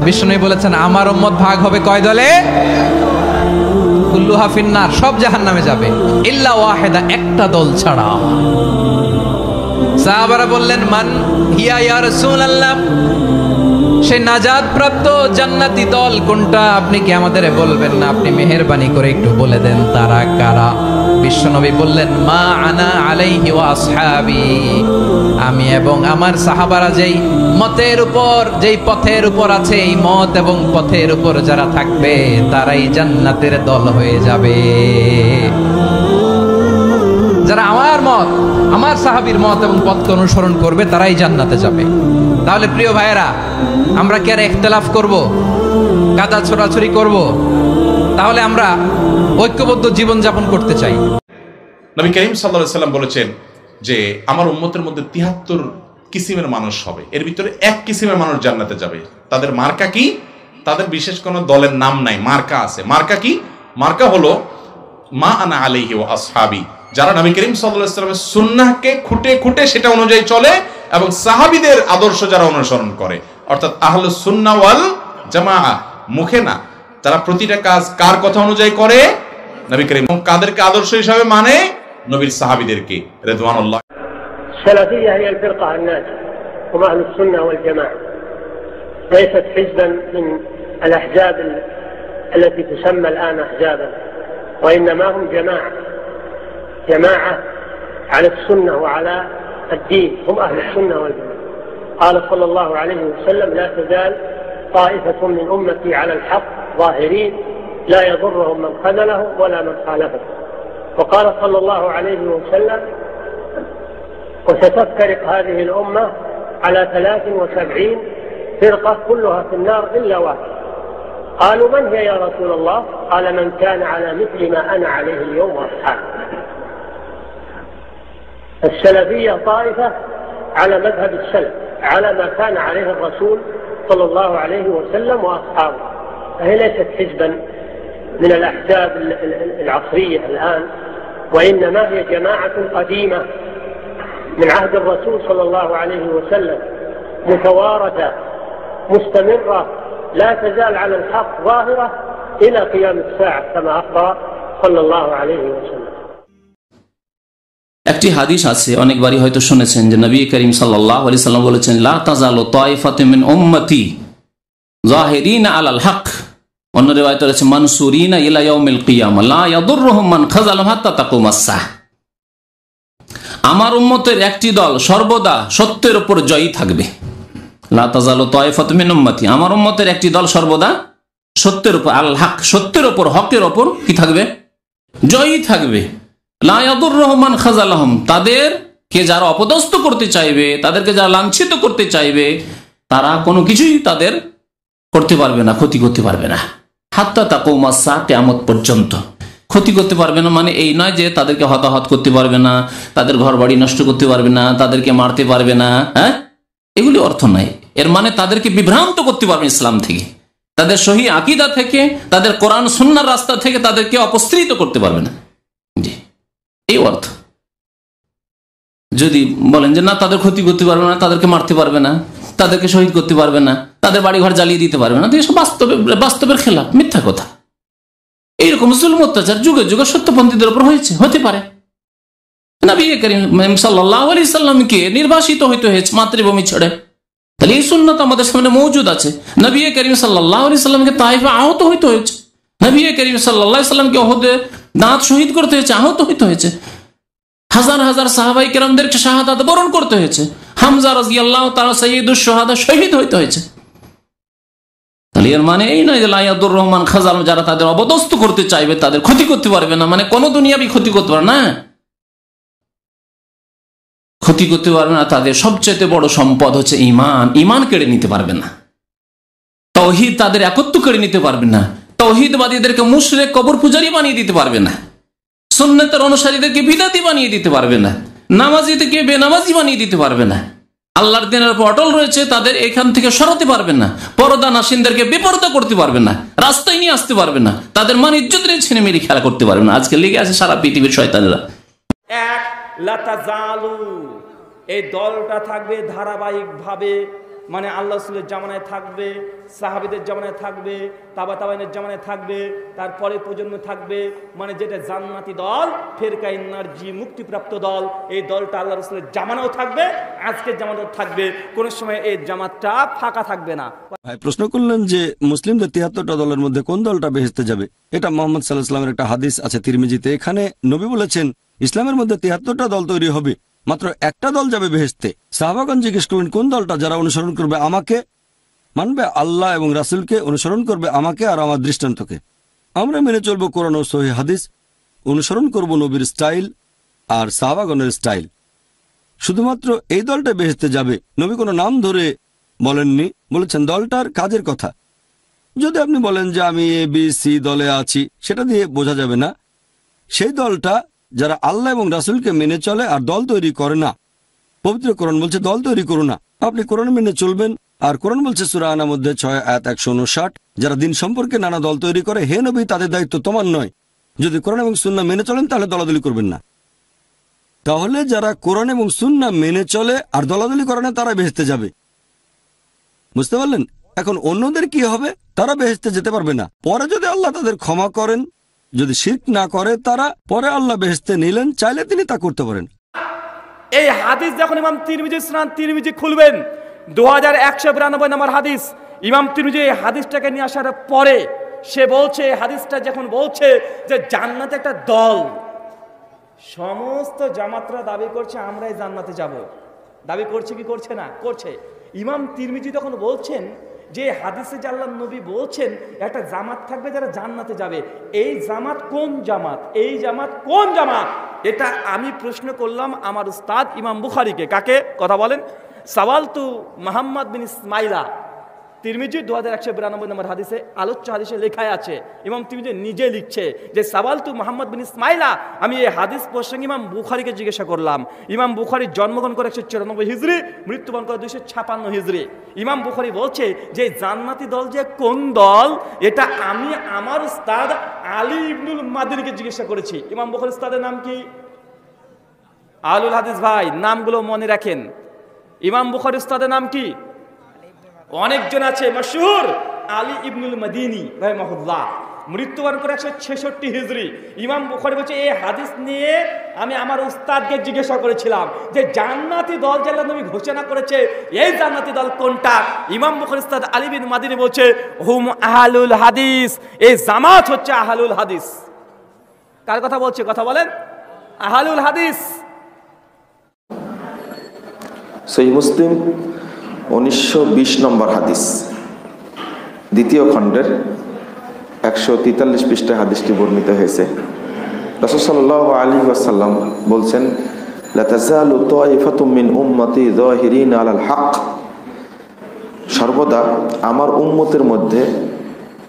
বিষ্ণু বলেছেন আমার উম্মত ভাগ হবে কয় দলে? কুল্লুহা ফিন্নার, সব জাহান্নামে যাবে, ইল্লা ওয়াহিদা, একটা দল ছাড়া। সাহাবারা বললেন মান হিয়া ইয়া রাসূলুল্লাহ, সেই নাজাত প্রাপ্ত জান্নাতি দল কোনটা? আপনি কি আমাদের বলবেন না? আপনি মেহেরবানি করে একটু বলে দেন তারা কারা? বিশ্বনবী বললেন মা আনা আলাইহি ওয়া আসহাবি, আমি এবং আমার সাহাবারা যেই মতের উপর, যেই পথের উপর আছে, এই মত এবং পথের উপর যারা থাকবে তারাই জান্নাতের দল হয়ে যাবে। যারা আমার মত, আমার সাহাবীর মত এবং পথকে অনুসরণ করবে তারাই জান্নাতে যাবে। তাহলে প্রিয় ভাইয়েরা, আমরা কি আর ইখতিলাফ করব, কাদা ছোড়াছুরি করব? তাহলে আমরা ঐক্যবদ্ধ জীবন যাপন করতে চাই। নবী করিম সাল্লাল্লাহু আলাইহি ওয়াসাল্লাম বলেছেন যে আমার উম্মতের মধ্যে ৭৩ কিসিমের মানুষ হবে, এর ভিতরে এক কিসিমের মানুষ জান্নাতে যাবে। তাদের মার্কা কি? তাদের বিশেষ কোনো দলের নাম নাই, মার্কা আছে। মার্কা কি? মার্কা হলো মা আনা আলাইহি ওয়া আসহাবি, যারা নবী করিম সাল্লাল্লাহু আলাইহি ওয়াসাল্লামের সুন্নাহকে খুঁটে খুঁটে সেটা অনুযায়ী চলে এবং সাহাবীদের আদর্শ যারা অনুসরণ করে, অর্থাৎ আহলুস সুন্নাহ ওয়াল জামাআহ, মুখে না, তারা প্রতিটা কাজ কার কথা অনুযায়ী করে? নবী করিম। কাদেরকে আদর্শ হিসাবে মানে? নবীর সাহাবীদেরকে রিদওয়ানুল্লাহ। السلفية هي الفرقة الناجية، هم أهل السنة والجماعة، ليست حزبا من الأحزاب التي تسمى الآن أحزابا، وإنما هم جماعة على السنة وعلى الدين، هم أهل السنة والجماعة. قال صلى الله عليه وسلم لا تزال طائفة من أمتي على الحق ظاهرين لا يضرهم من خذلهم ولا من خالفهم. وقال صلى الله عليه وسلم وستفترق هذه الأمة على 73 فرقة كلها في النار إلا واحدة. قالوا من هي يا رسول الله؟ قال من كان على مثل ما أنا عليه اليوم وأصحابي. السلفية طائفة على مذهب السلف، على ما كان عليه الرسول صلى الله عليه وسلم وأصحابه، فهي ليست حزبا من الأحزاب العصرية الآن، وإنما هي جماعة قديمة من عهد الرسول صلى الله عليه وسلم، متوارثة مستمرة لا تزال على الحق ظاهرة إلى قيام الساعة كما أخبر صلى الله عليه وسلم. একটি হাদিস আছে, অনেকবারই হয়তো শুনেছেন, যে নবী করিম সাল্লাল্লাহু আলাইহি সাল্লাম বলেছেন লা তাজালু তাইফাতুম মিন উম্মতি যাহিরিনা আলাল হক, অন্য রিওয়ায়াতে আছে মানসুরিনা ইলা ইয়াউমিল কিয়ামা লা ইয়াদুররুহুম মান খাযালাহুম হাত্তা তাকুমাস সাহ। আমার উম্মতের একটি দল সর্বদা সত্যের উপর জয়ী থাকবে। লা তাজালু তাইফাতুম মিন উম্মতি, আমার উম্মতের একটি দল সর্বদা সত্যের উপর, আল হক, সত্যের উপর, হকের উপর কি থাকবে? জয়ী থাকবে। লা ইয়াদুররুহুম মান খাযালাহুম, তাদেরকে যারা অপদস্থ করতে চাইবে, তাদেরকে যারা লাঞ্ছিত করতে চাইবে, তারা কোনো কিছুই তাদের করতে পারবে না, ক্ষতি করতে পারবে না। হাত্তা তাকুমাস সাহ, কিয়ামত পর্যন্ত ক্ষতি করতে পারবে না। মানে এই নয় যে তাদেরকে হতাহত করতে পারবে না, তাদের ঘর বাড়ি নষ্ট করতে পারবে না, তাদেরকে মারতে পারবে না, হ্যাঁ, এগুলি অর্থ নয়। এর মানে তাদেরকে বিভ্রান্ত করতে পারবে ইসলাম থেকে, তাদের সহি আকীদা থেকে, তাদের কোরআন সুন্নাহর রাস্তা থেকে তাদেরকে অপসৃত করতে পারবে না। জি, এই অর্থ। যদি বলেন যে না, তাদের ক্ষতি করতে পারবে না, তাদেরকে মারতে পারবে না, তাদেরকে শহীদ করতে পারবে না, তাদের বাড়িঘর জ্বালিয়ে দিতে পারবে না, তো এসব বাস্তবের খেলাফ, মিথ্যা কথা। এইরকম জুলুম অত্যাচার যুগে যুগে সত্যপন্থীদের উপর হয়েছে, হতে পারে। নবী করিম সাল্লাল্লাহু আলাইহি সাল্লামকে নির্বাসিত হইতে হয়েছে মাতৃভূমি ছেড়ে, তাহলে এই সুন্নাত আমাদের সামনে মওজুদ আছে। নবী করিম সাল্লাল্লাহু আলাইহি সাল্লামকে তাইফে আহত হইতে হয়েছে, নবী করিম সাল্লাল্লাহু আলাইহি সাল্লামকে উহুদে দাঁত শহীদ করতে হয়েছে, আহত হইতে হয়েছে, হাজার হাজার সাহাবায়ে কেরামদেরকে শাহাদাত বরণ করতে হয়েছে, হামজা রাদিয়াল্লাহু তাআলা সাইয়্যিদুশ শুহাদা শহীদ হইতে হয়েছে। তাহলে এর মানে এই নয় যে লা ইয়াদুররুহুম মান খাযালাহুম, যারা তাদের অবদস্থ করতে চাইবে তাদের ক্ষতি করতে পারবে না, মানে কোন দুনিয়াবি ক্ষতি করতে পারবে না, ক্ষতি করতে পারবে না। তাদের সবচেয়ে বড় সম্পদ হচ্ছে ঈমান, ঈমান কেড়ে নিতে পারবে না। তাওহীদ, তাদের একত্ব কেড়ে নিতে পারবে না। তাওহীদবাদীদেরকে মুশরিক, কবর পূজারী বানিয়ে দিতে পারবে না। সুন্নাতের অনুসারীদেরকে বিদাতি বানিয়ে দিতে পারবে না। নামাজীদেরকে বেনামাজি বানিয়ে দিতে পারবে না। আল্লাহর দিনের উপর অটল রয়েছে, তাদের এখান থেকে সরাতে পারবে না। পর্দা নাশিনদেরকে বেপরদা করতে পারবে না, রাস্তায় নিয়ে আসতে পারবে না, তাদের মান ইজ্জত নিয়ে ছিনে মেরে খেলা করতে পারবে না। আজকে লেগে আছে সারা পৃথিবীর শয়তানেরা। এক লা তাজালু, এই দলটা থাকবে ধারাবাহিকভাবে মানে আল্লাহ রাসূলের জামানায় থাকবে, সাহাবীদের জামানায় থাকবে, তাবাইনের জামানায় থাকবে, তারপরে প্রজন্ম থাকবে, মানে যেটা জান্নাতি দল, ফেরকায়ে নারজি, মুক্তিপ্রাপ্ত দল, এই দলটা আল্লাহ রাসূলের জামানাও থাকবে, আজকের জামানাও থাকবে, কোনো সময় এই জামাতটা ফাঁকা থাকবে না। ভাই প্রশ্ন করলেন যে মুসলিমদের ৭৩টা দলের মধ্যে কোন দলটা বেহেশতে যাবে। এটা মুহাম্মদ সাল্লাল্লাহু আলাইহি ওয়াসাল্লামের একটা হাদিস আছে তিরমিজিতে। এখানে নবী বলেছেন ইসলামের মধ্যে ৭৩টা দল তৈরি হবে, মাত্র একটা দল যাবে বেহেশতে। সাহাবাগণ জিজ্ঞেস করলেন কোন দলটা? যারা অনুসরণ করবে আমাকে, মানবে আল্লাহ এবং রাসূলকে, অনুসরণ করবে আমাকে আর আমার দৃষ্টান্তকে। আমরা মেনে চলবো কোরআন ও সহিহ হাদিস, অনুসরণ করব নবীর স্টাইল আর সাহাবাগণের স্টাইল। শুধুমাত্র এই দলটা বেহেশতে যাবে। নবী কোনো নাম ধরে বলেননি, বলেছেন দলটার কাজের কথা। যদি আপনি বলেন যে আমি এ বি সি দলে আছি, সেটা দিয়ে বোঝা যাবে না। সেই দলটা যারা আল্লাহ এবং রাসূলকে মেনে চলে আর দল তৈরি করে না। পবিত্র কোরআন বলছে দল তৈরি করো না, আপনি কোরআন মেনে চলবেন। আর কোরআন বলছে সূরা আনার মধ্যে 6:159, যারা দিন সম্পর্কে নানা দল তৈরি করে, হে নবী তাদের দায়িত্ব তোমার নয়। যদি কোরআন এবং সুন্নাহ মেনে চলেন তাহলে দলাদলি করবেন না। তাহলে যারা কোরআন এবং সুন্নাহ মেনে চলে আর দলাদলি করে না তারা বেহেশতে যাবে। বুঝতে পারলেন? এখন অন্যদের কি হবে? তারা বেহেশতে যেতে পারবে না। পরে যদি আল্লাহ তাদের ক্ষমা করেন, যদি শিরক না করে তারা, পরে আল্লাহ বেহেশতে নিলেন, চাইলে তিনি তা করতে পারেন। এই হাদিস যখন ইমাম তিরমিজি সুনান তিরমিজি খুলবেন, 2192 নম্বর হাদিস, ইমাম তিরমিজি এই হাদিসটাকে নিয়ে আসার পরে সে বলছে, হাদিসটা যখন বলছে যে জান্নাতে একটা দল, সমস্ত জামাতরা দাবি করছে আমরা এই জান্নাতে যাব। দাবি করছে কি করছে না? করছে। ইমাম তিরমিজি তখন বলছেন যে হাদিসে যে আল্লাহর নবী বলছেন একটা জামাত থাকবে যারা জান্নাতে যাবে, এই জামাত কোন জামাত? এই জামাত কোন জামাত? এটা আমি প্রশ্ন করলাম আমার উস্তাদ ইমাম বুখারীকে। কাকে? কথা বলেন। সাওয়ালতু মুহাম্মদ বিন ইসমাইলা, তিরমিজি 2192 নম্বর হাদিসে, আলোচ্য হাদিসে লেখায় আছে, ইমাম তিরমিজি নিজে লিখছে যে সাওয়ালতু মুহাম্মদ বিন ইসমাইলা, আমি এই হাদিস প্রসঙ্গে ইমাম বুখারীকে জিজ্ঞাসা করলাম। ইমাম বুখারী জন্মগ্রহণ করে 194 হিজরি, মৃত্যুবরণ করে 256 হিজরি। ইমাম বুখারী বলছে যে জান্নাতি দল যে কোন দল, এটা আমি আমার উস্তাদ আলী ইবনুল মাদিনীকে জিজ্ঞাসা করেছি। ইমাম বুখারীর উস্তাদের নাম কি? আলুল হাদিস। ভাই নামগুলো মনে রাখেন। ইমাম বুখারীর উস্তাদের নাম কি? অনেকজন আছে, মশহুর আলী ইবনুল মাদিনী রাহিমাহুল্লাহ, মৃত্যুবরণ করে 166 হিজরি। ইমাম বুখারী বলছে এই হাদিস নিয়ে আমি আমার উস্তাদকে জিজ্ঞাসা করেছিলাম যে জান্নাতি দল যে আল্লাহর নবী ঘোষণা করেছে, এই জান্নাতি দল কোনটা? ইমাম বুখারীর উস্তাদ আলী বিন মাদিনী বলছে হুম আহলুল হাদিস, এই জামাত হচ্ছে আহলুল হাদিস। কার কথা বলছে? কথা বলেন। আহলুল হাদিস। সহিহ মুসলিম 1920 নম্বর হাদিস, দ্বিতীয় খণ্ডের 143 পৃষ্ঠায় হাদিসটি বর্ণিত হয়েছে। রাসূল সাল্লাল্লাহু আলাইহি ওয়াসাল্লাম বলছেন, লা তাযালু তায়ফাতুম মিন উম্মতি যাহিরিনা আলাল হক, সর্বদা আমার উম্মতের মধ্যে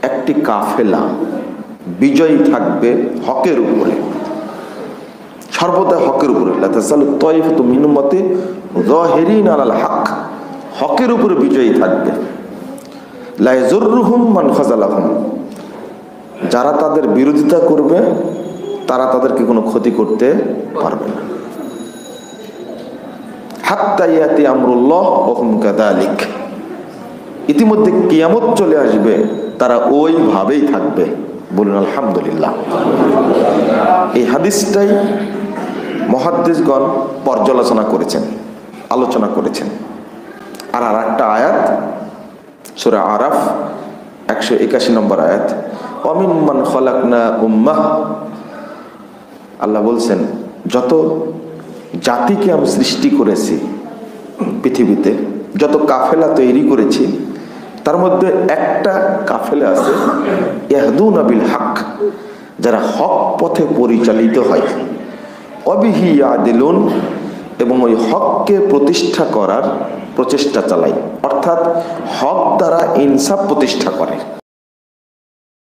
একটি কাফেলা বিজয়ী থাকবে হকের উপরে, সর্বদা হকের উপরে। লা তাযালু তায়ফাতুম মিন উম্মতি যাহিরিনা আলাল হক, হকের উপরে বিজয়ী থাকবে। লা ইয়াজুরুহুম মান খাযালাহুম, যারা তাদের বিরোধিতা করবে তারা তাদেরকে কোনো ক্ষতি করতে পারবে না। হাত্তা ইয়াতি আমরুল্লাহ ওয়া হুম কাযালিক, ইতিমধ্যে কিয়ামত চলে আসবে, তারা ওইভাবেই থাকবে। বলুন আলহামদুলিল্লাহ। এই হাদিসটাই মুহাদ্দিসগণ পর্যালোচনা করেছেন, আলোচনা করেছেন। আর একটা আয়াত সূরা আরাফ 181 নম্বর আয়াত, ওয়ামিম্মান খালাকনা উম্মাহ, আল্লাহ বলছেন যত জাতিকে আমি সৃষ্টি করেছি পৃথিবীতে, যত কাফেলা তৈরি করেছি, তার মধ্যে একটা কাফেলা আছে ইয়াহদুনা বিল হক, যারা হক পথে পরিচালিত হয়, ওয়াবিহি ইয়াদিলুন, এবং ওই হককে প্রতিষ্ঠা করার প্রচেষ্টা চালায়, অর্থাৎ হক দ্বারা ইনসাফ প্রতিষ্ঠা করে।